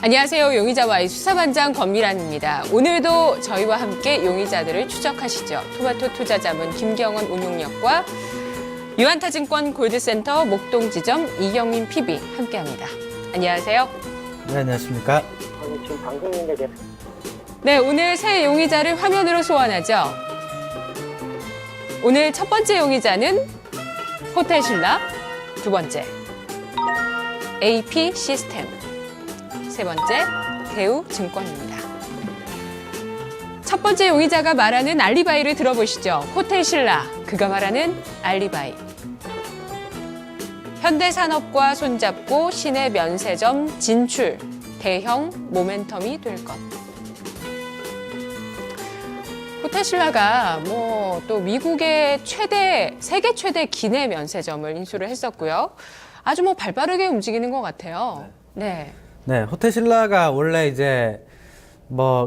안녕하세요. 용의자와의 수사반장 권미란입니다. 오늘도 저희와 함께 용의자들을 추적하시죠. 토마토 투자자문 김경원 운용역과 유한타증권 골드센터 목동지점 이경민 PB 함께합니다. 안녕하세요. 네, 안녕하십니까. 지금 방송 중인데 네, 오늘 새 용의자를 화면으로 소환하죠. 오늘 첫 번째 용의자는 호텔신라, 두 번째 AP 시스템, 세 번째 대우증권입니다. 첫 번째 용의자가 말하는 알리바이를 들어보시죠. 호텔신라, 그가 말하는 알리바이. 현대산업과 손잡고 시내 면세점 진출, 대형 모멘텀이 될 것. 호텔신라가 또 미국의 세계 최대 기내 면세점을 인수를 했었고요. 아주 발빠르게 움직이는 것 같아요. 네. 네, 호텔신라가 원래 이제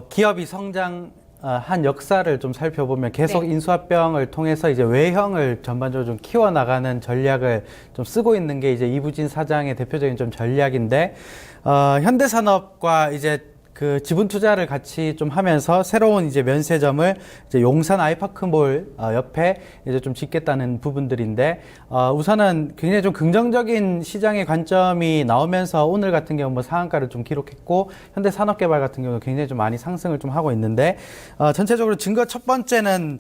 기업이 성장한 역사를 좀 살펴보면 계속 네. 인수합병을 통해서 이제 외형을 전반적으로 좀 키워나가는 전략을 좀 쓰고 있는 게 이제 이부진 사장의 대표적인 좀 전략인데, 현대산업과 이제 그 지분 투자를 같이 좀 하면서 새로운 이제 면세점을 이제 용산 아이파크몰 옆에 이제 좀 짓겠다는 부분들인데, 우선은 굉장히 좀 긍정적인 시장의 관점이 나오면서 오늘 같은 경우 상한가를 좀 기록했고, 현대산업개발 같은 경우도 굉장히 좀 많이 상승을 좀 하고 있는데, 전체적으로 증거 첫 번째는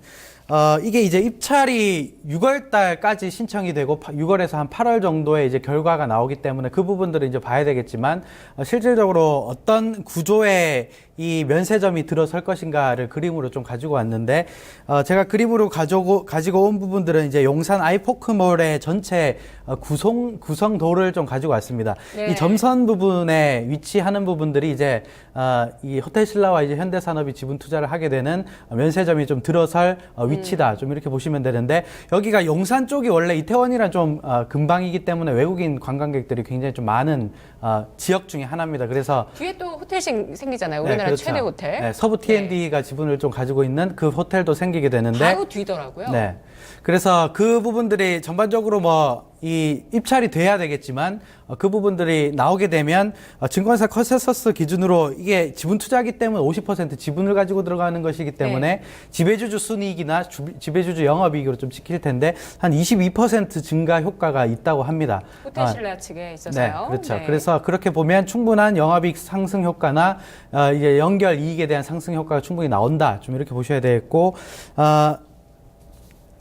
이게 이제 입찰이 6월 달까지 신청이 되고 6월에서 한 8월 정도에 이제 결과가 나오기 때문에 그 부분들을 이제 봐야 되겠지만, 실질적으로 어떤 구조의 이 면세점이 들어설 것인가를 그림으로 좀 가지고 왔는데, 제가 그림으로 가지고 온 부분들은 이제 용산 아이포크몰의 전체 구성도를 좀 가지고 왔습니다. 네. 이 점선 부분에 위치하는 부분들이 이제 이 호텔신라와 이제 현대산업이 지분 투자를 하게 되는 면세점이 좀 들어설 위치다. 좀 이렇게 보시면 되는데, 여기가 용산 쪽이 원래 이태원이랑 좀 근방이기 때문에 외국인 관광객들이 굉장히 좀 많은 지역 중에 하나입니다. 그래서 뒤에 또 호텔 생기잖아요. 우리나라 그렇죠. 최대 호텔. 네, 서부 T&D가 지분을 좀 가지고 있는 그 호텔도 생기게 되는데, 바로 뒤더라고요. 네. 그래서 그 부분들이 전반적으로 이 입찰이 돼야 되겠지만, 그 부분들이 나오게 되면 증권사 컨센서스 기준으로 이게 지분 투자기 때문에 50% 지분을 가지고 들어가는 것이기 때문에 네. 지배주주 순이익이나 지배주주 영업이익으로 좀 찍힐 텐데 한 22% 증가 효과가 있다고 합니다. 호텔신라 측에 있어서요. 네, 그렇죠. 네. 그래서 그렇게 보면 충분한 영업이익 상승 효과나 이제 연결 이익에 대한 상승 효과가 충분히 나온다. 좀 이렇게 보셔야 되겠고,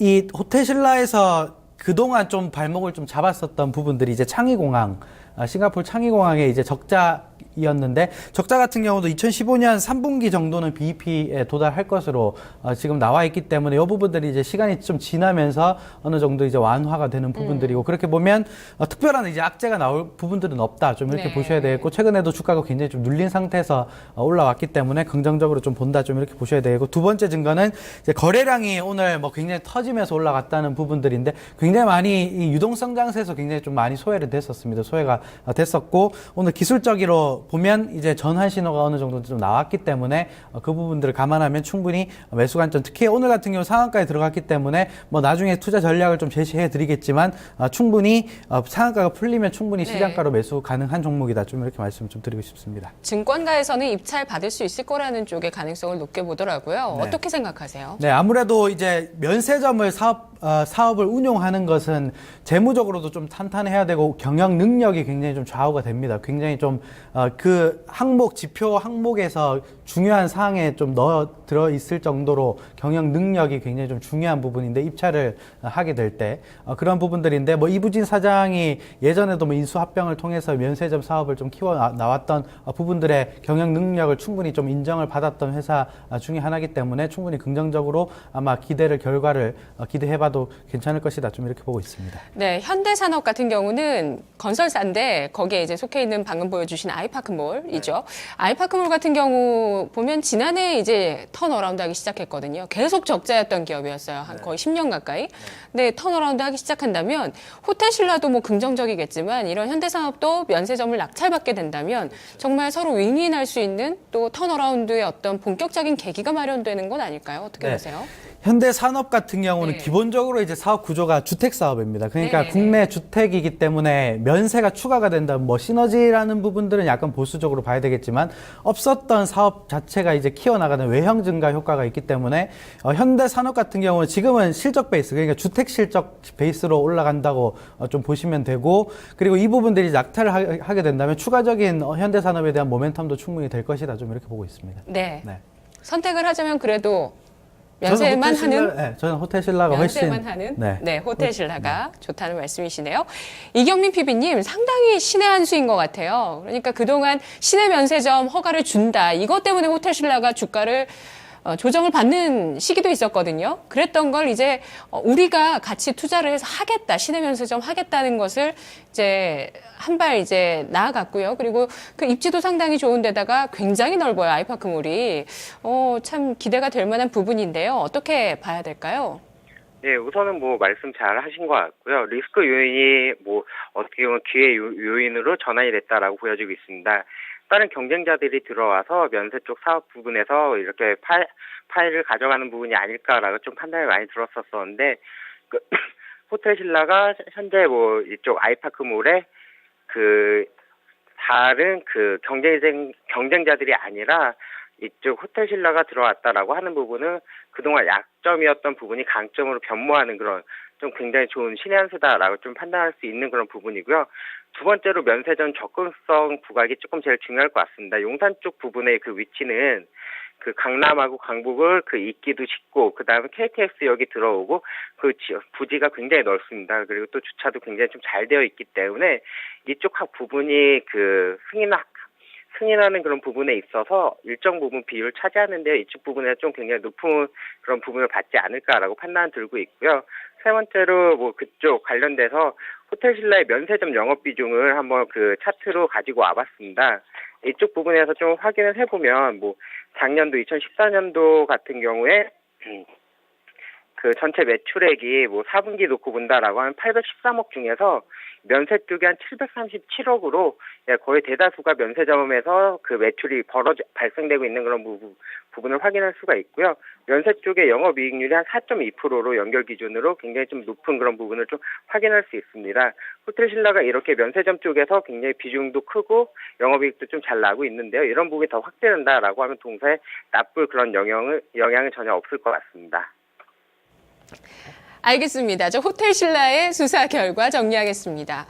이 호텔신라에서 그동안 좀 발목을 좀 잡았었던 부분들이 이제 창의공항, 싱가포르 창의공항의 이제 적자였는데, 적자 같은 경우도 2015년 3분기 정도는 BEP에 도달할 것으로 지금 나와 있기 때문에 이 부분들이 이제 시간이 좀 지나면서 어느 정도 이제 완화가 되는 부분들이고, 그렇게 보면 특별한 이제 악재가 나올 부분들은 없다. 좀 이렇게 네. 보셔야 되겠고, 최근에도 주가가 굉장히 좀 눌린 상태에서 올라왔기 때문에 긍정적으로 좀 본다. 좀 이렇게 보셔야 되고, 두 번째 증거는 이제 거래량이 오늘 굉장히 터지면서 올라갔다는 부분들인데, 굉장히 많이 이 유동성 장세에서 굉장히 좀 많이 소외를 됐었습니다. 소외가 됐었고, 오늘 기술적으로 보면 이제 전환 신호가 어느 정도 좀 나왔기 때문에 그 부분들을 감안하면 충분히 매수 관점, 특히 오늘 같은 경우 상한가에 들어갔기 때문에 나중에 투자 전략을 좀 제시해 드리겠지만, 충분히 상한가가 풀리면 충분히 네. 시장가로 매수 가능한 종목이다. 좀 이렇게 말씀을 좀 드리고 싶습니다. 증권가에서는 입찰 받을 수 있을 거라는 쪽의 가능성을 높게 보더라고요. 네. 어떻게 생각하세요? 네, 아무래도 이제 면세점을 사업을 운용하는 것은 재무적으로도 좀 탄탄해야 되고 경영 능력이 굉장히 좀 좌우가 됩니다. 굉장히 좀 그 지표 항목에서 중요한 사항에 좀 들어 있을 정도로 경영 능력이 굉장히 좀 중요한 부분인데, 입찰을 하게 될 때 그런 부분들인데, 이부진 사장이 예전에도 인수합병을 통해서 면세점 사업을 좀 키워 나왔던 부분들의 경영 능력을 충분히 좀 인정을 받았던 회사 중에 하나이기 때문에 충분히 긍정적으로 아마 결과를 기대해봐도 괜찮을 것이다. 좀 이렇게 보고 있습니다. 네, 현대산업 같은 경우는 건설사인데 거기에 이제 속해 있는 방금 보여주신 아이파크몰이죠. 네. 아이파크몰 같은 경우 보면 지난해 이제 턴어라운드 하기 시작했거든요. 계속 적자였던 기업이었어요. 한 거의 10년 가까이. 근데 턴어라운드 하기 시작한다면 호텔신라도 긍정적이겠지만 이런 현대산업도 면세점을 낙찰받게 된다면 정말 서로 윈윈할 수 있는 또 턴어라운드의 어떤 본격적인 계기가 마련되는 건 아닐까요? 어떻게 네. 보세요? 현대산업 같은 경우는 네. 기본적으로 이제 사업 구조가 주택 사업입니다. 그러니까 네네네. 국내 주택이기 때문에 면세가 추가가 된다면 뭐 시너지라는 부분들은 약간 보수적으로 봐야 되겠지만 없었던 사업 자체가 이제 키워나가는 외형 증가 효과가 있기 때문에 현대산업 같은 경우는 지금은 실적 베이스, 그러니까 주택 실적 베이스로 올라간다고 좀 보시면 되고, 그리고 이 부분들이 낙타를 하게 된다면 추가적인 현대산업에 대한 모멘텀도 충분히 될 것이다, 좀 이렇게 보고 있습니다. 네. 네. 선택을 하자면 그래도 면세만 하는 네, 저는 호텔 신라가 훨씬 면세만 하는 네. 호텔 신라가 좋다는 말씀이시네요. 이경민 PB님 상당히 신의 한 수인 것 같아요. 그러니까 그동안 시내 면세점 허가를 준다. 이것 때문에 호텔 신라가 주가를 조정을 받는 시기도 있었거든요. 그랬던 걸 이제 우리가 같이 투자를 해서 하겠다, 시내 면세점 하겠다는 것을 이제 한 발 이제 나아갔고요. 그리고 그 입지도 상당히 좋은데다가 굉장히 넓어요, 아이파크몰이. 참 기대가 될 만한 부분인데요. 어떻게 봐야 될까요? 네, 우선은 뭐 말씀 잘 하신 것 같고요. 리스크 요인이 뭐 어떻게 보면 기회 요인으로 전환이 됐다라고 보여지고 있습니다. 다른 경쟁자들이 들어와서 면세 쪽 사업 부분에서 이렇게 파일을 가져가는 부분이 아닐까라고 좀 판단이 많이 들었었는데, 그 호텔 신라가 현재 뭐 이쪽 아이파크몰에 그 다른 그 경쟁자들이 아니라 이쪽 호텔 신라가 들어왔다라고 하는 부분은 그동안 약점이었던 부분이 강점으로 변모하는 그런 좀 굉장히 좋은 신의 한 수다라고 좀 판단할 수 있는 그런 부분이고요. 두 번째로 면세점 접근성 부각이 조금 제일 중요할 것 같습니다. 용산 쪽 부분의 그 위치는 그 강남하고 강북을 그 있기도 쉽고, 그 다음에 KTX역이 들어오고, 그 부지가 굉장히 넓습니다. 그리고 또 주차도 굉장히 좀 잘 되어 있기 때문에 이쪽 부분이 그 승인하는 그런 부분에 있어서 일정 부분 비율을 차지하는데 이쪽 부분에 좀 굉장히 높은 그런 부분을 받지 않을까라고 판단 들고 있고요. 세 번째로 뭐 그쪽 관련돼서 호텔 신라의 면세점 영업 비중을 한번 그 차트로 가지고 와봤습니다. 이쪽 부분에서 좀 확인을 해보면 뭐 작년도 2014년도 같은 경우에 그 전체 매출액이 뭐 4분기 놓고 본다라고 하면 813억 중에서 면세 쪽이 한 737억으로 거의 대다수가 면세점에서 그 매출이 발생되고 있는 그런 부분을 확인할 수가 있고요. 면세 쪽의 영업이익률이 한 4.2%로 연결 기준으로 굉장히 좀 높은 그런 부분을 좀 확인할 수 있습니다. 호텔 신라가 이렇게 면세점 쪽에서 굉장히 비중도 크고 영업이익도 좀 잘 나고 있는데요. 이런 부분이 더 확대된다라고 하면 동사에 나쁠 그런 영향은 전혀 없을 것 같습니다. 알겠습니다. 저 호텔 신라의 수사 결과 정리하겠습니다.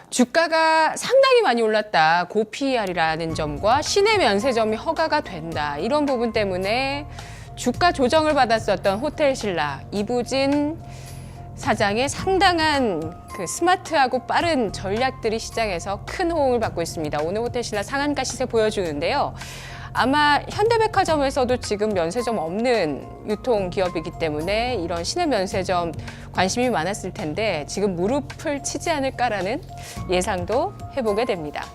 주가가 상당히 많이 올랐다. 고PER이라는 점과 시내 면세점이 허가가 된다. 이런 부분 때문에 주가 조정을 받았었던 호텔 신라 이부진 사장의 상당한 그 스마트하고 빠른 전략들이 시장에서 큰 호응을 받고 있습니다. 오늘 호텔 신라 상한가 시세 보여주는데요. 아마 현대백화점에서도 지금 면세점 없는 유통기업이기 때문에 이런 시내 면세점 관심이 많았을 텐데 지금 무릎을 치지 않을까라는 예상도 해보게 됩니다.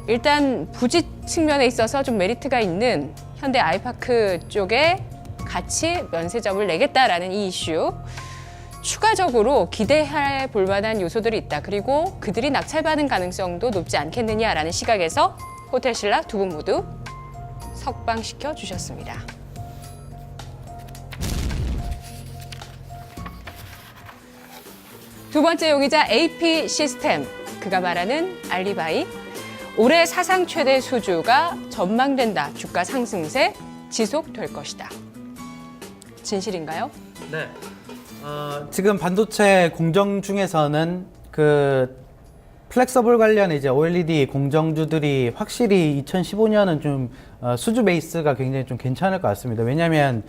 일단 부지 측면에 있어서 좀 메리트가 있는 현대 아이파크 쪽에 같이 면세점을 내겠다라는 이 이슈, 추가적으로 기대해 볼 만한 요소들이 있다. 그리고 그들이 낙찰받은 가능성도 높지 않겠느냐라는 시각에서 호텔 신라 두 분 모두 석방시켜 주셨습니다. 두 번째 용의자 AP 시스템, 그가 말하는 알리바이. 올해 사상 최대 수주가 전망된다. 주가 상승세 지속될 것이다. 진실인가요? 네. 지금 반도체 공정 중에서는 그 플렉서블 관련 이제 OLED 공정주들이 확실히 2015년은 좀 수주 베이스가 굉장히 좀 괜찮을 것 같습니다. 왜냐하면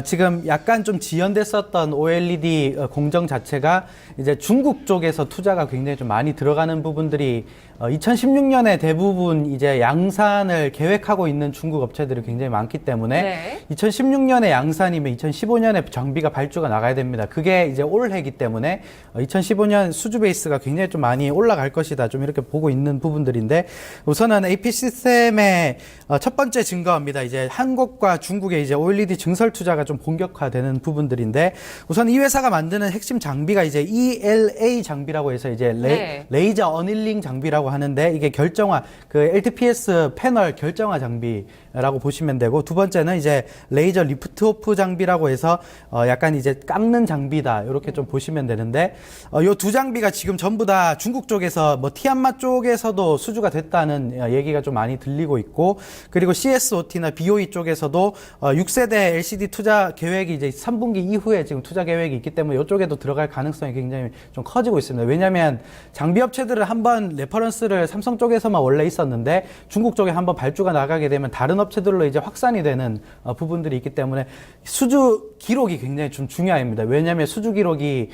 지금 약간 좀 지연됐었던 OLED 공정 자체가 이제 중국 쪽에서 투자가 굉장히 좀 많이 들어가는 부분들이 2016년에 대부분 이제 양산을 계획하고 있는 중국 업체들이 굉장히 많기 때문에 네. 2016년에 양산이면 2015년에 장비가 발주가 나가야 됩니다. 그게 이제 올해이기 때문에 2015년 수주 베이스가 굉장히 좀 많이 올라갈 것이다. 좀 이렇게 보고 있는 부분들인데, 우선은 AP 시스템의 첫 번째 증거입니다. 이제 한국과 중국의 이제 OLED 증설 투자 투자가 좀 본격화되는 부분들인데 우선 이 회사가 만드는 핵심 장비가 이제 ELA 장비라고 해서 이제 네. 레이저 어닐링 장비라고 하는데 이게 결정화 그 LTPS 패널 결정화 장비라고 보시면 되고 두 번째는 이제 레이저 리프트 오프 장비라고 해서 약간 이제 깎는 장비다 이렇게 좀 보시면 되는데 요 두 장비가 지금 전부 다 중국 쪽에서 뭐 티안마 쪽에서도 수주가 됐다는 얘기가 좀 많이 들리고 있고 그리고 CSOT나 BOE 쪽에서도 6세대 LCD 투자 계획이 이제 3분기 이후에 지금 투자 계획이 있기 때문에 이쪽에도 들어갈 가능성이 굉장히 좀 커지고 있습니다. 왜냐하면 장비 업체들은 한번 레퍼런스를 삼성 쪽에서만 원래 있었는데 중국 쪽에 한번 발주가 나가게 되면 다른 업체들로 이제 확산이 되는 부분들이 있기 때문에 수주 기록이 굉장히 좀 중요합니다. 왜냐하면 수주 기록이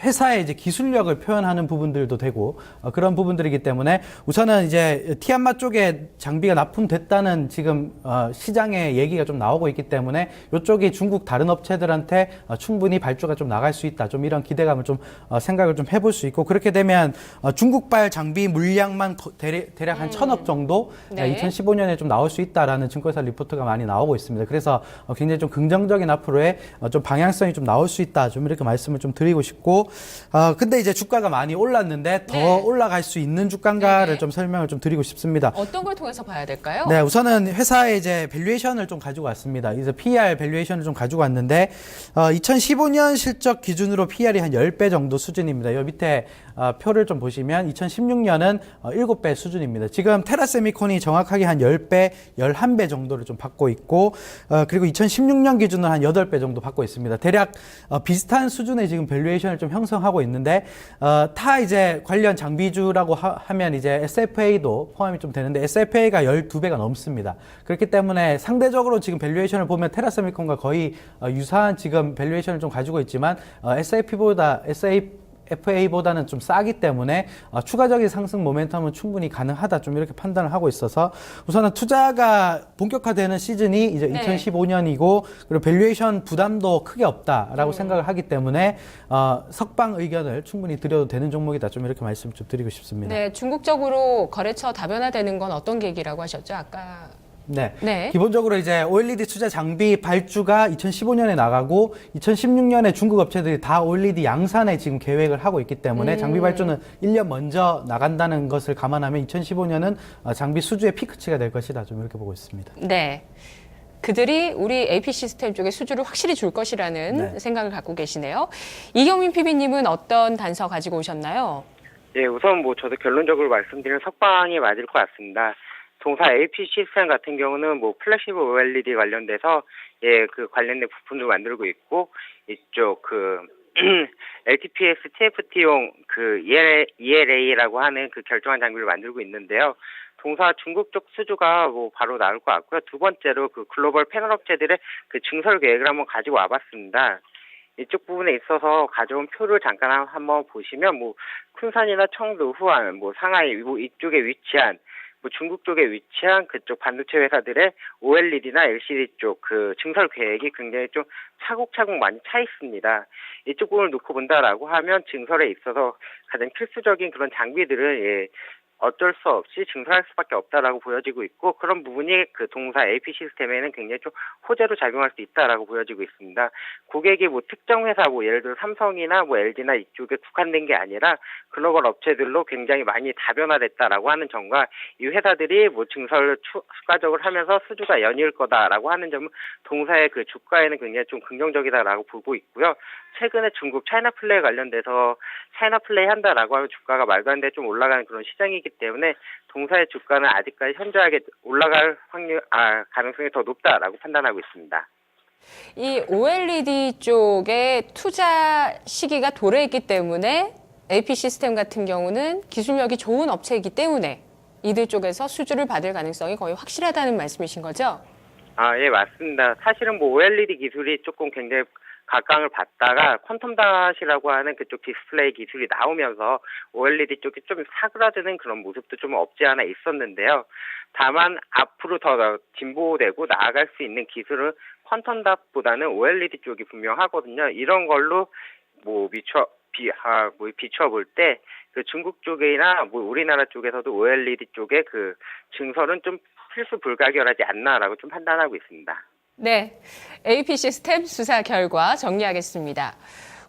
회사의 이제 기술력을 표현하는 부분들도 되고 그런 부분들이기 때문에 우선은 이제 티안마 쪽에 장비가 납품됐다는 지금 시장의 얘기가 좀 나오고 있기 때문에 이쪽이 중국 다른 업체들한테 충분히 발주가 좀 나갈 수 있다. 좀 이런 기대감을 좀 생각을 좀 해볼 수 있고 그렇게 되면 중국발 장비 물량만 대략 한 1,000억 정도 네. 2015년에 좀 나올 수 있다라는 증권사 리포트가 많이 나오고 있습니다. 그래서 굉장히 좀 긍정적인 앞으로의 좀 방향성이 좀 나올 수 있다. 좀 이렇게 말씀을 좀 드리고 싶고 근데 이제 주가가 많이 올랐는데 더 네. 올라갈 수 있는 주가인가를 네. 좀 설명을 좀 드리고 싶습니다. 어떤 걸 통해서 봐야 될까요? 네, 우선은 회사의 이제 밸류에이션을 좀 가지고 왔습니다. 이제 PER 밸류에이션을 좀 가지고 왔는데 2015년 실적 기준으로 PER이 한 10배 정도 수준입니다. 이 밑에 표를 좀 보시면 2016년은 7배 수준입니다. 지금 테라세미콘이 정확하게 한 10배, 11배 정도를 좀 받고 있고 그리고 2016년 기준으로 한 8배 정도 받고 있습니다. 대략 비슷한 수준의 지금 밸류에이션을 좀 형성하고 있는데 타 이제 관련 장비주라고 하면 이제 SFA도 포함이 좀 되는데 SFA가 12배가 넘습니다. 그렇기 때문에 상대적으로 지금 밸류에이션을 보면 테라세미콘과 거의 유사한 지금 밸류에이션을 좀 가지고 있지만 FA보다는 좀 싸기 때문에 추가적인 상승 모멘텀은 충분히 가능하다 좀 이렇게 판단을 하고 있어서 우선은 투자가 본격화되는 시즌이 이제 네. 2015년이고 그리고 밸류에이션 부담도 크게 없다라고 생각을 하기 때문에 석방 의견을 충분히 드려도 되는 종목이다 좀 이렇게 말씀 좀 드리고 싶습니다. 네, 중국적으로 거래처 다변화되는 건 어떤 계기라고 하셨죠? 아까 네. 네. 기본적으로 이제 OLED 투자 장비 발주가 2015년에 나가고 2016년에 중국 업체들이 다 OLED 양산에 지금 계획을 하고 있기 때문에 장비 발주는 1년 먼저 나간다는 것을 감안하면 2015년은 장비 수주의 피크치가 될 것이다. 좀 이렇게 보고 있습니다. 네. 그들이 우리 AP 시스템 쪽에 수주를 확실히 줄 것이라는 네. 생각을 갖고 계시네요. 이경민 PB님은 어떤 단서 가지고 오셨나요? 예, 우선 뭐 저도 결론적으로 말씀드리면 석방이 맞을 것 같습니다. 동사 AP 시스템 같은 경우는 뭐 플래시브 OLED 관련돼서 그 관련된 부품도 만들고 있고 이쪽 LTPS TFT용 ELA라고 하는 그 결정한 장비를 만들고 있는데요. 동사 중국 쪽 수주가 뭐 바로 나올 것 같고요. 두 번째로 그 글로벌 패널 업체들의 그 증설 계획을 한번 가지고 와봤습니다. 이쪽 부분에 있어서 가져온 표를 잠깐 한번 보시면 뭐 쿤산이나 청두, 후안, 뭐 상하이 뭐 이쪽에 위치한 뭐 중국 쪽에 위치한 그쪽 반도체 회사들의 OLED나 LCD 쪽 그 증설 계획이 굉장히 좀 차곡차곡 많이 차 있습니다. 이쪽 부분을 놓고 본다라고 하면 증설에 있어서 가장 필수적인 그런 장비들은 어쩔 수 없이 증설할 수밖에 없다라고 보여지고 있고 그런 부분이 그 동사 AP 시스템에는 굉장히 좀 호재로 작용할 수 있다라고 보여지고 있습니다. 고객이 뭐 특정 회사 뭐 예를 들어 삼성이나 뭐 LG나 이쪽에 국한된 게 아니라 글로벌 업체들로 굉장히 많이 다변화됐다라고 하는 점과 이 회사들이 뭐 증설을 추가적으로 하면서 수주가 연이을 거다라고 하는 점은 동사의 그 주가에는 굉장히 좀 긍정적이다라고 보고 있고요. 최근에 중국 차이나 플레이 관련돼서 차이나 플레이 한다라고 하면 주가가 말도 안 돼 좀 올라가는 그런 시장이기 때문에 동사의 주가는 아직까지 현저하게 올라갈 가능성이 더 높다라고 판단하고 있습니다. 이 OLED 쪽에 투자 시기가 도래했기 때문에 AP 시스템 같은 경우는 기술력이 좋은 업체이기 때문에 이들 쪽에서 수주를 받을 가능성이 거의 확실하다는 말씀이신 거죠? 예, 맞습니다. 사실은 뭐 OLED 기술이 조금 굉장히 각광을 받다가 퀀텀 닷이라고 하는 그쪽 디스플레이 기술이 나오면서 OLED 쪽이 좀 사그라드는 그런 모습도 좀 없지 않아 있었는데요. 다만 앞으로 더 진보되고 나아갈 수 있는 기술은 퀀텀 닷보다는 OLED 쪽이 분명하거든요. 이런 걸로 뭐 비춰볼 때 그 중국 쪽이나 뭐 우리나라 쪽에서도 OLED 쪽의 그 증설은 좀 필수 불가결하지 않나라고 좀 판단하고 있습니다. 네, AP 시스템 수사 결과 정리하겠습니다.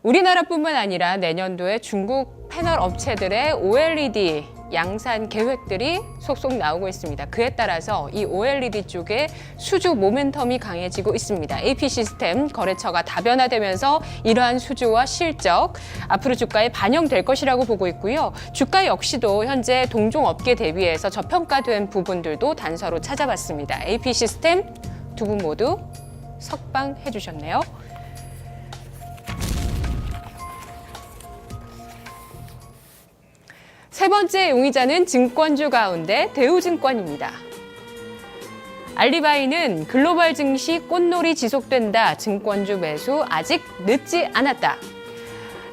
우리나라뿐만 아니라 내년도에 중국 패널 업체들의 OLED 양산 계획들이 속속 나오고 있습니다. 그에 따라서 이 OLED 쪽에 수주 모멘텀이 강해지고 있습니다. AP 시스템 거래처가 다변화되면서 이러한 수주와 실적 앞으로 주가에 반영될 것이라고 보고 있고요. 주가 역시도 현재 동종 업계 대비해서 저평가된 부분들도 단서로 찾아봤습니다. AP 시스템 두 분 모두 석방해 주셨네요. 세 번째 용의자는 증권주 가운데 대우증권입니다. 알리바이는 글로벌 증시 꽃놀이 지속된다. 증권주 매수 아직 늦지 않았다.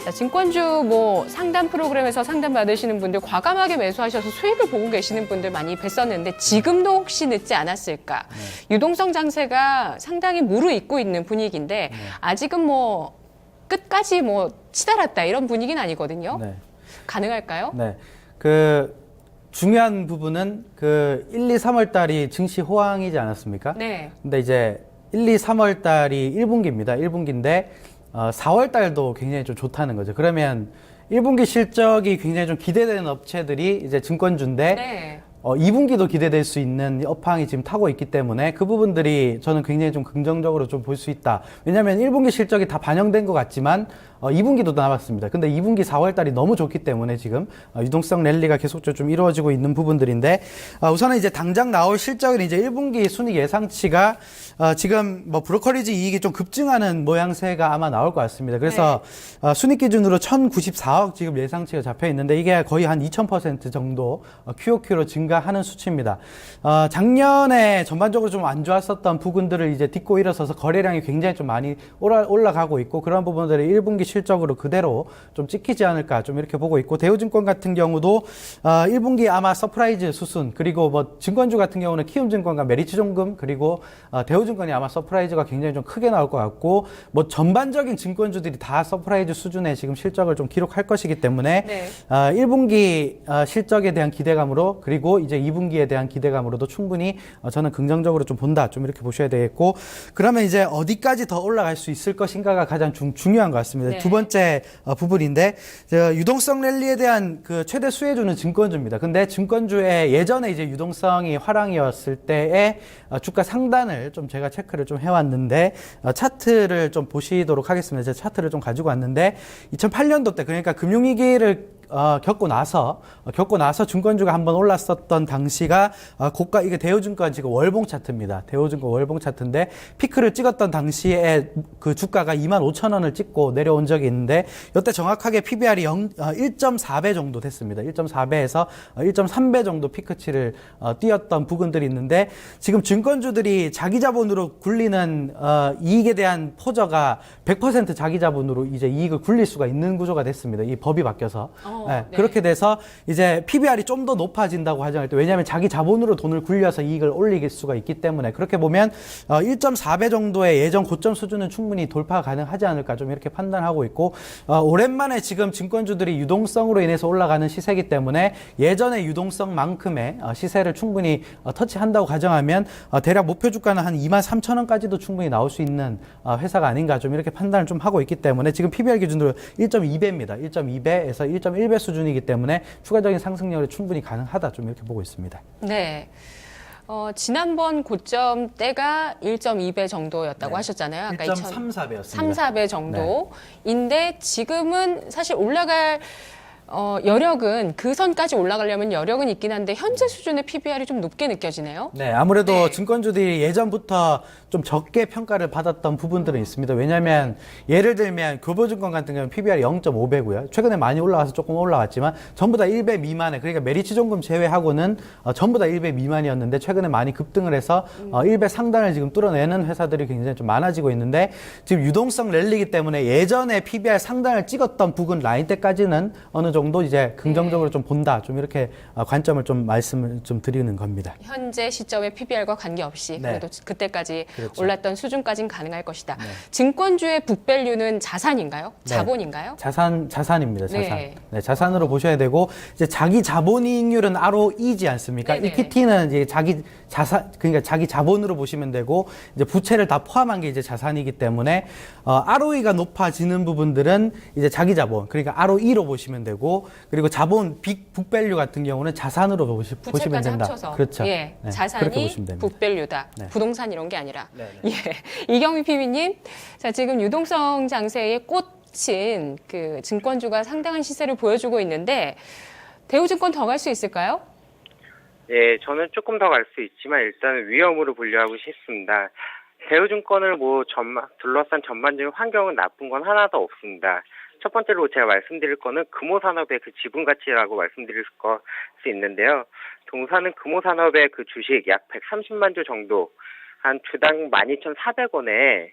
자, 증권주 상담 프로그램에서 상담 받으시는 분들 과감하게 매수하셔서 수익을 보고 계시는 분들 많이 뵀었는데 지금도 혹시 늦지 않았을까? 유동성 장세가 상당히 무르익고 있는 분위기인데 아직은 끝까지 치달았다 이런 분위기는 아니거든요. 네. 가능할까요? 네. 중요한 부분은 1, 2, 3월 달이 증시 호황이지 않았습니까? 네. 근데 이제 1, 2, 3월 달이 1분기입니다. 1분기인데 4월 달도 굉장히 좀 좋다는 거죠. 그러면 1분기 실적이 굉장히 좀 기대되는 업체들이 이제 증권주인데 네. 2분기도 기대될 수 있는 업황이 지금 타고 있기 때문에 그 부분들이 저는 굉장히 좀 긍정적으로 좀 볼 수 있다. 왜냐하면 1분기 실적이 다 반영된 것 같지만 2분기도 남았습니다. 근데 2분기 4월 달이 너무 좋기 때문에 지금 유동성 랠리가 계속적으로 좀 이루어지고 있는 부분들인데 우선은 이제 당장 나올 실적은 이제 1분기 순이익 예상치가 지금 브로커리지 이익이 좀 급증하는 모양새가 아마 나올 것 같습니다. 그래서 순이익 기준으로 1,094억 지금 예상치가 잡혀 있는데 이게 거의 한 2,000% 정도 QOQ로 증가하는 수치입니다. 작년에 전반적으로 좀 안 좋았었던 부분들을 이제 딛고 일어서서 거래량이 굉장히 좀 많이 올라가고 있고 그런 부분들이 1분기 실적으로 그대로 좀 찍히지 않을까 좀 이렇게 보고 있고 대우증권 같은 경우도 1분기 아마 서프라이즈 수순 그리고 증권주 같은 경우는 키움증권과 메리츠증권 그리고 대우증권이 아마 서프라이즈가 굉장히 좀 크게 나올 것 같고 전반적인 증권주들이 다 서프라이즈 수준의 지금 실적을 좀 기록할 것이기 때문에 네. 1분기 실적에 대한 기대감으로 그리고 이제 2분기에 대한 기대감으로도 충분히 저는 긍정적으로 좀 본다 좀 이렇게 보셔야 되겠고 그러면 이제 어디까지 더 올라갈 수 있을 것인가가 가장 중요한 것 같습니다. 네. 두 번째 부분인데 유동성 랠리에 대한 최대 수혜주는 증권주입니다. 근데 증권주의 예전에 이제 유동성이 화랑이었을 때의 주가 상단을 좀 제가 체크를 좀 해왔는데 차트를 좀 보시도록 하겠습니다. 제가 차트를 좀 가지고 왔는데 2008년도 때 그러니까 금융위기를 겪고 나서 증권주가 한번 올랐었던 당시가 고가 이게 대우증권 지금 월봉 차트입니다. 대우증권 월봉 차트인데 피크를 찍었던 당시에 그 주가가 25,000원을 찍고 내려온 적이 있는데 이때 정확하게 PBR이 1.4배 정도 됐습니다. 1.4배에서 1.3배 정도 피크치를 띄었던 부분들이 있는데 지금 증권주들이 자기 자본으로 굴리는 이익에 대한 포저가 100% 자기 자본으로 이제 이익을 굴릴 수가 있는 구조가 됐습니다. 이 법이 바뀌어서. 네. 그렇게 돼서 이제 PBR이 좀 더 높아진다고 하정할 때 왜냐하면 자기 자본으로 돈을 굴려서 이익을 올릴 수가 있기 때문에 그렇게 보면 1.4배 정도의 예전 고점 수준은 충분히 돌파 가능하지 않을까 좀 이렇게 판단하고 있고 오랜만에 지금 증권주들이 유동성으로 인해서 올라가는 시세이기 때문에 예전의 유동성만큼의 시세를 충분히 터치한다고 가정하면 대략 목표 주가는 한 23,000원까지도 충분히 나올 수 있는 회사가 아닌가 좀 이렇게 판단을 좀 하고 있기 때문에 지금 PBR 기준으로 1.2배입니다. 1.2배에서 1.1배 수준이기 때문에 추가적인 상승률이 충분히 가능하다 좀 이렇게 보고 있습니다. 네. 지난번 고점 때가 1.2배 정도였다고 네. 하셨잖아요. 아까 1.34배였습니다. 3, 4배 정도인데 지금은 사실 올라갈 여력은 그 선까지 올라가려면 여력은 있긴 한데 현재 수준의 PBR이 좀 높게 느껴지네요. 네, 아무래도 네. 증권주들이 예전부터 좀 적게 평가를 받았던 부분들은 있습니다. 왜냐하면 예를 들면 교보증권 같은 경우는 PBR이 0.5배고요. 최근에 많이 올라가서 조금 올라왔지만 전부 다 1배 미만에 그러니까 메리츠증권 제외하고는 전부 다 1배 미만이었는데 최근에 많이 급등을 해서 1배 상단을 지금 뚫어내는 회사들이 굉장히 좀 많아지고 있는데 지금 유동성 랠리이기 때문에 예전에 PBR 상단을 찍었던 부근 라인 때까지는 어느 정도 이제 긍정적으로 좀 본다. 좀 이렇게 관점을 좀 말씀을 좀 드리는 겁니다. 현재 시점의 PBR과 관계없이 네. 그래도 그때까지 그렇죠. 올랐던 수준까지는 가능할 것이다. 증권주의 북밸류는 자산인가요? 네. 자본인가요? 자산입니다. 자산. 네. 네, 자산으로 보셔야 되고 이제 자기 자본이익률은 ROE지 않습니까? 네네. EPT는 이제 자기 자산 그러니까 자기 자본으로 보시면 되고 이제 부채를 다 포함한 게 이제 자산이기 때문에 ROE가 높아지는 부분들은 이제 자기 자본 그러니까 ROE로 보시면 되고 그리고 자본 북밸류 같은 경우는 자산으로 보시면 부채까지 된다. 합쳐서 그렇죠. 예, 네, 그렇게 자산이 보시면 됩니다. 북밸류다. 네. 부동산 이런 게 아니라. 네, 예. 이경미 PB님, 자 지금 유동성 장세의 꽃인 그 증권주가 상당한 시세를 보여주고 있는데 대우증권 더 갈 수 있을까요? 예, 저는 조금 더 갈 수 있지만 일단 위험으로 분류하고 싶습니다. 대우증권을 둘러싼 전반적인 환경은 나쁜 건 하나도 없습니다. 첫 번째로 제가 말씀드릴 거는 금호산업의 그 지분가치라고 말씀드릴 수 있는데요. 동사는 금호산업의 그 주식 약 130만 주 정도, 한 주당 12,400원에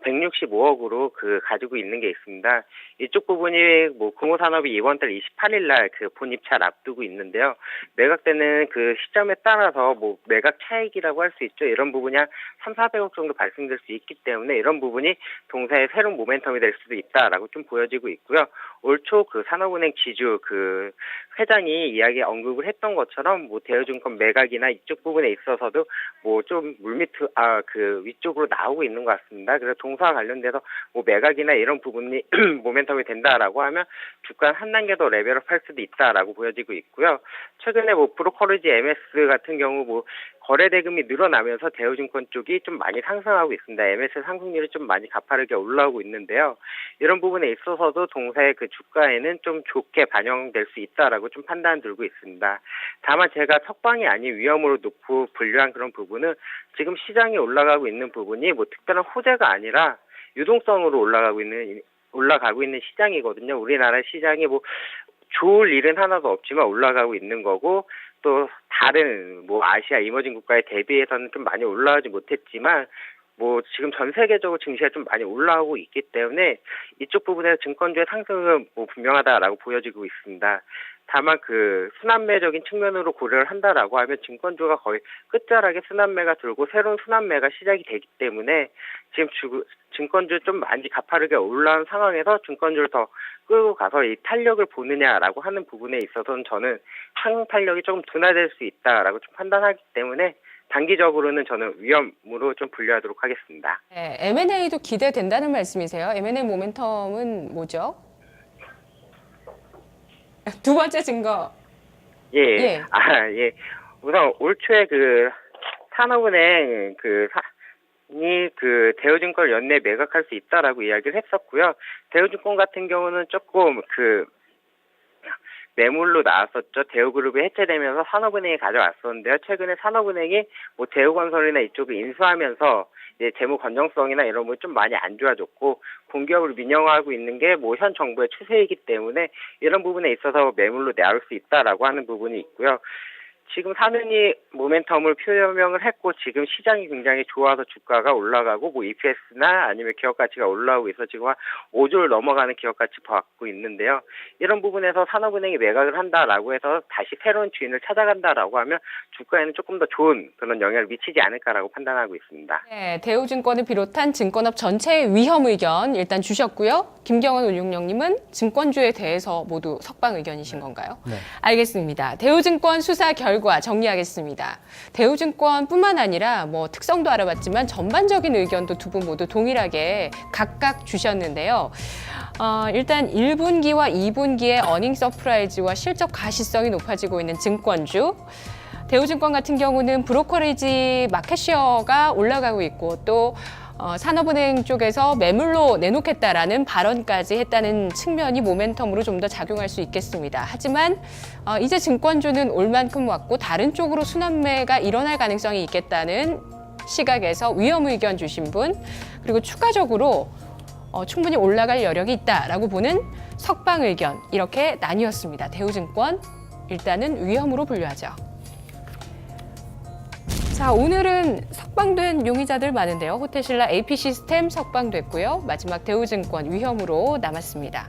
165억으로 가지고 있는 게 있습니다. 이쪽 부분이 금호산업이 이번 달 28일 날 본입차를 앞두고 있는데요. 매각되는 그 시점에 따라서 매각 차익이라고 할 수 있죠. 이런 부분이 한 3,400억 정도 발생될 수 있기 때문에 이런 부분이 동사의 새로운 모멘텀이 될 수도 있다라고 좀 보여지고 있고요. 올 초 산업은행 지주 회장이 언급을 했던 것처럼 대우증권 매각이나 이쪽 부분에 있어서도 좀 위쪽으로 나오고 있는 것 같습니다. 그래서 동사와 관련돼서 매각이나 이런 부분이 모멘텀이 된다라고 하면 주가는 한 단계 더 레벨업할 수도 있다라고 보여지고 있고요. 최근에 브로커리지 MS 같은 경우 거래 대금이 늘어나면서 대우증권 쪽이 좀 많이 상승하고 있습니다. MS 상승률이 좀 많이 가파르게 올라오고 있는데요. 이런 부분에 있어서도 동사의 주가에는 좀 좋게 반영될 수 있다라고 좀 판단 들고 있습니다. 다만 제가 석방이 아닌 위험으로 놓고 분류한 그런 부분은 지금 시장이 올라가고 있는 부분이 특별한 호재가 아니라 유동성으로 올라가고 있는 시장이거든요. 우리나라 시장이 좋을 일은 하나도 없지만 올라가고 있는 거고 또 다른 아시아 이머징 국가에 대비해서는 좀 많이 올라가지 못했지만 지금 전 세계적으로 증시가 좀 많이 올라오고 있기 때문에 이쪽 부분에서 증권주의 상승은 분명하다라고 보여지고 있습니다. 다만 순환매적인 측면으로 고려를 한다라고 하면 증권주가 거의 끝자락에 순환매가 들고 새로운 순환매가 시작이 되기 때문에 지금 증권주 좀 많이 가파르게 올라온 상황에서 증권주를 더 끌고 가서 이 탄력을 보느냐라고 하는 부분에 있어서는 저는 상승 탄력이 조금 둔화될 수 있다라고 좀 판단하기 때문에 단기적으로는 저는 위험으로 좀 분류하도록 하겠습니다. 네, M&A도 기대된다는 말씀이세요? M&A 모멘텀은 뭐죠? 두 번째 증거. 예. 예. 예. 우선 올 초에 산업은행 대우증권을 연내 매각할 수 있다라고 이야기를 했었고요. 대우증권 같은 경우는 조금 매물로 나왔었죠. 대우그룹이 해체되면서 산업은행이 가져왔었는데요. 최근에 산업은행이 대우건설이나 이쪽을 인수하면서 이제 재무 건전성이나 이런 부분이 좀 많이 안 좋아졌고 공기업을 민영화하고 있는 게 현 정부의 추세이기 때문에 이런 부분에 있어서 매물로 나올 수 있다라고 하는 부분이 있고요. 지금 사는이 모멘텀을 표명을 했고 지금 시장이 굉장히 좋아서 주가가 올라가고 EPS나 아니면 기업 가치가 올라오고 있어 지금 한 5조를 넘어가는 기업 가치 받고 있는데요. 이런 부분에서 산업은행이 매각을 한다라고 해서 다시 새로운 주인을 찾아간다라고 하면 주가에는 조금 더 좋은 그런 영향을 미치지 않을까라고 판단하고 있습니다. 네, 대우증권을 비롯한 증권업 전체의 위험 의견 일단 주셨고요. 김경원 운용령님은 증권주에 대해서 모두 석방 의견이신 건가요? 네. 알겠습니다. 대우증권 수사 결과 정리하겠습니다. 대우증권뿐만 아니라 특성도 알아봤지만 전반적인 의견도 두 분 모두 동일하게 각각 주셨는데요. 일단 1분기와 2분기의 어닝 서프라이즈와 실적 가시성이 높아지고 있는 증권주. 대우증권 같은 경우는 브로커리지 마켓시어가 올라가고 있고 또 산업은행 쪽에서 매물로 내놓겠다라는 발언까지 했다는 측면이 모멘텀으로 좀 더 작용할 수 있겠습니다. 하지만 이제 증권주는 올 만큼 왔고 다른 쪽으로 순환매가 일어날 가능성이 있겠다는 시각에서 위험 의견 주신 분 그리고 추가적으로 충분히 올라갈 여력이 있다라고 보는 석방 의견 이렇게 나뉘었습니다. 대우증권 일단은 위험으로 분류하죠. 자, 오늘은 석방된 용의자들 많은데요. 호텔신라 AP시스템 석방됐고요. 마지막 대우증권 위험으로 남았습니다.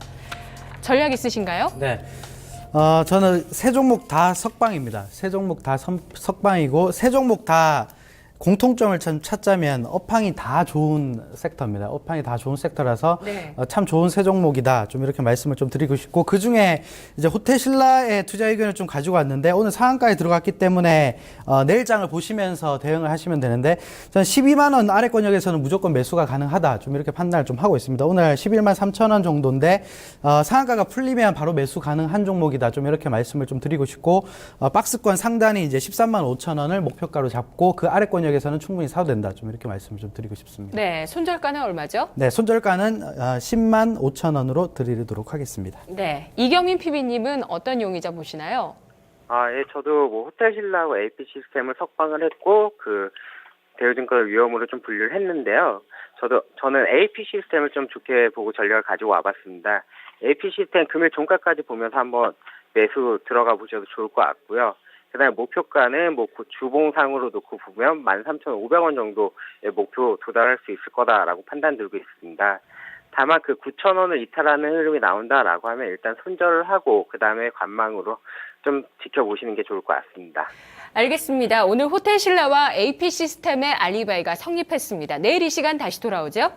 전략 있으신가요? 네. 저는 세 종목 다 석방입니다. 세 종목 다 석방이고 세 종목 다 공통점을 찾자면 업황이 다 좋은 섹터입니다. 업황이 다 좋은 섹터라서 네. 참 좋은 세 종목이다. 좀 이렇게 말씀을 좀 드리고 싶고 그 중에 이제 호텔신라의 투자 의견을 좀 가지고 왔는데 오늘 상한가에 들어갔기 때문에 내일장을 보시면서 대응을 하시면 되는데 저는 12만 원 아래권역에서는 무조건 매수가 가능하다. 좀 이렇게 판단을 좀 하고 있습니다. 오늘 11만 3천 원 정도인데 상한가가 풀리면 바로 매수 가능한 종목이다. 좀 이렇게 말씀을 좀 드리고 싶고 박스권 상단이 이제 13만 5천 원을 목표가로 잡고 그 아래권 역에서는 충분히 사도 된다. 좀 이렇게 말씀을 좀 드리고 싶습니다. 네, 손절가는 얼마죠? 네, 손절가는 10만 5천 원으로 드리도록 하겠습니다. 네, 이경민 PB님은 어떤 용의자 보시나요? 예, 저도 뭐 호텔신라하고 AP 시스템을 석방을 했고 그 대우증권 위험으로 좀 분류를 했는데요. 저는 AP 시스템을 좀 좋게 보고 전략을 가지고 와봤습니다. AP 시스템 금일 종가까지 보면서 한번 매수 들어가 보셔도 좋을 것 같고요. 그다음에 목표가는 뭐 주봉상으로 놓고 보면 13,500원 정도의 목표 도달할 수 있을 거다라고 판단 들고 있습니다. 다만 그 9,000원을 이탈하는 흐름이 나온다라고 하면 일단 손절을 하고 그다음에 관망으로 좀 지켜보시는 게 좋을 것 같습니다. 알겠습니다. 오늘 호텔신라와 AP 시스템의 알리바이가 성립했습니다. 내일 이 시간 다시 돌아오죠.